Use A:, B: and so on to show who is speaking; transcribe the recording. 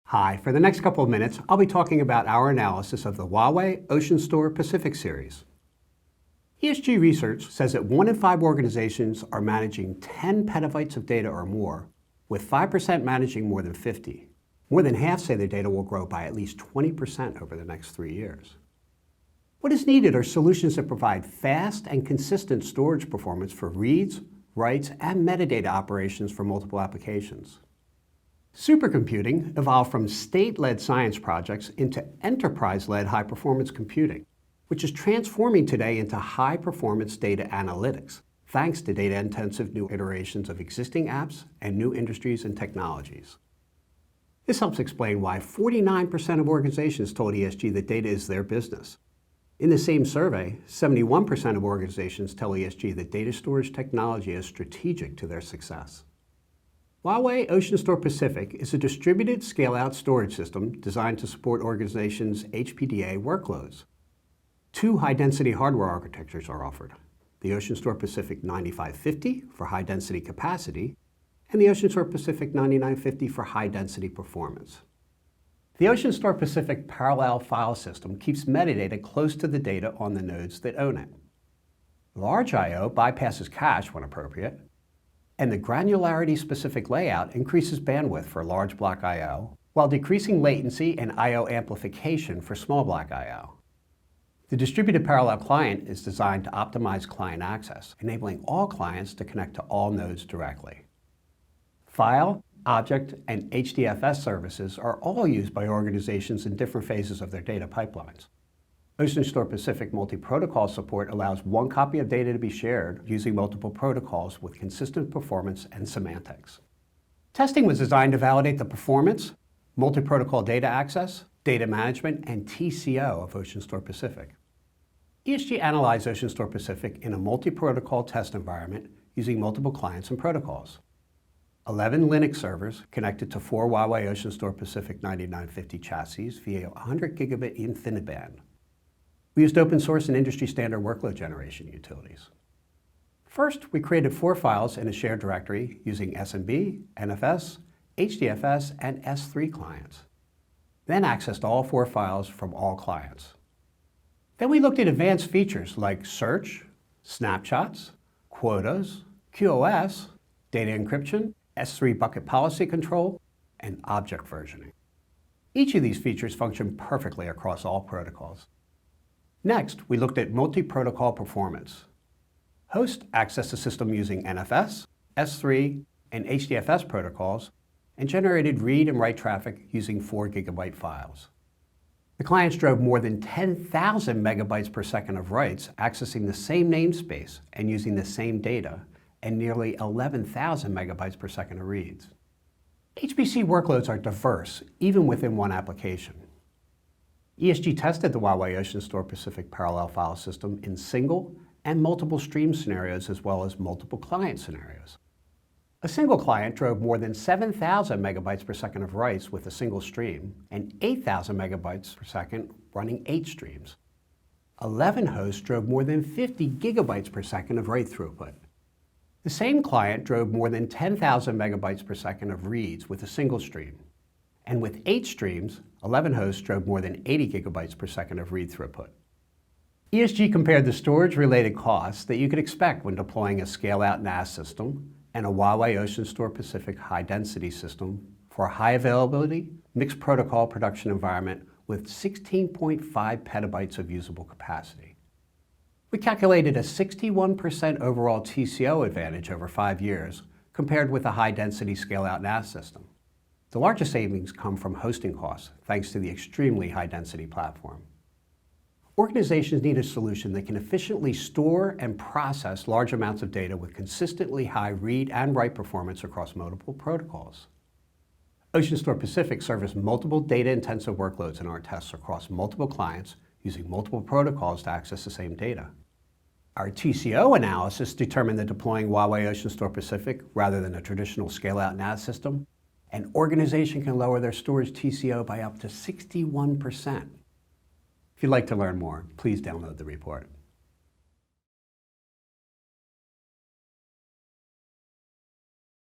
A: Hi, for the next couple of minutes, I'll be talking about our analysis of the Huawei OceanStor Pacific series. ESG research says that 1 in 5 organizations are managing 10 petabytes of data or more, with 5% managing more than 50. More than half say their data will grow by at least 20% over the next 3 years. What is needed are solutions that provide fast and consistent storage performance for reads, writes, and metadata operations for multiple applications. Supercomputing evolved from state-led science projects into enterprise-led high-performance computing, which is transforming today into high-performance data analytics, thanks to data-intensive new iterations of existing apps and new industries and technologies. This helps explain why 49% of organizations told ESG that data is their business. In the same survey, 71% of organizations tell ESG that data storage technology is strategic to their success. Huawei OceanStor Pacific is a distributed scale-out storage system designed to support organizations' HPDA workloads. 2 high-density hardware architectures are offered: the OceanStor Pacific 9550 for high-density capacity, and the OceanStor Pacific 9950 for high-density performance. The OceanStor Pacific parallel file system keeps metadata close to the data on the nodes that own it. Large I/O bypasses cache when appropriate, and the granularity-specific layout increases bandwidth for large block I/O, while decreasing latency and I/O amplification for small block I/O. The distributed parallel client is designed to optimize client access, enabling all clients to connect to all nodes directly. File, object, and HDFS services are all used by organizations in different phases of their data pipelines. OceanStor Pacific multi-protocol support allows 1 copy of data to be shared using multiple protocols with consistent performance and semantics. Testing was designed to validate the performance, multi-protocol data access, data management, and TCO of OceanStor Pacific. ESG analyzed OceanStor Pacific in a multi-protocol test environment using multiple clients and protocols. 11 Linux servers connected to 4 Huawei OceanStor Pacific 9950 chassis via 100 gigabit InfiniBand. We used open source and industry standard workload generation utilities. First, we created 4 files in a shared directory using SMB, NFS, HDFS, and S3 clients. Then accessed all 4 files from all clients. Then we looked at advanced features like search, snapshots, quotas, QoS, data encryption, S3 bucket policy control, and object versioning. Each of these features function perfectly across all protocols. Next, we looked at multi-protocol performance. Host accessed the system using NFS, S3, and HDFS protocols, and generated read and write traffic using 4 gigabyte files. The clients drove more than 10,000 megabytes per second of writes, accessing the same namespace and using the same data, and nearly 11,000 megabytes per second of reads. HPC workloads are diverse, even within one application. ESG tested the Huawei OceanStor Pacific parallel file system in single and multiple stream scenarios as well as multiple client scenarios. A single client drove more than 7,000 megabytes per second of writes with a single stream and 8,000 megabytes per second running 8 streams. 11 hosts drove more than 50 gigabytes per second of write throughput. The same client drove more than 10,000 megabytes per second of reads with a single stream. And with 8 streams, 11 hosts drove more than 80 gigabytes per second of read throughput. ESG compared the storage-related costs that you could expect when deploying a scale-out NAS system and a Huawei OceanStor Pacific high-density system for a high-availability, mixed-protocol production environment with 16.5 petabytes of usable capacity. We calculated a 61% overall TCO advantage over 5 years compared with a high-density scale-out NAS system. The largest savings come from hosting costs, thanks to the extremely high-density platform. Organizations need a solution that can efficiently store and process large amounts of data with consistently high read and write performance across multiple protocols. OceanStor Pacific serves multiple data-intensive workloads in our tests across multiple clients using multiple protocols to access the same data. Our TCO analysis determined that deploying Huawei OceanStor Pacific rather than a traditional scale-out NAS system, an organization can lower their storage TCO by up to 61%. If you'd like to learn more, please download the report.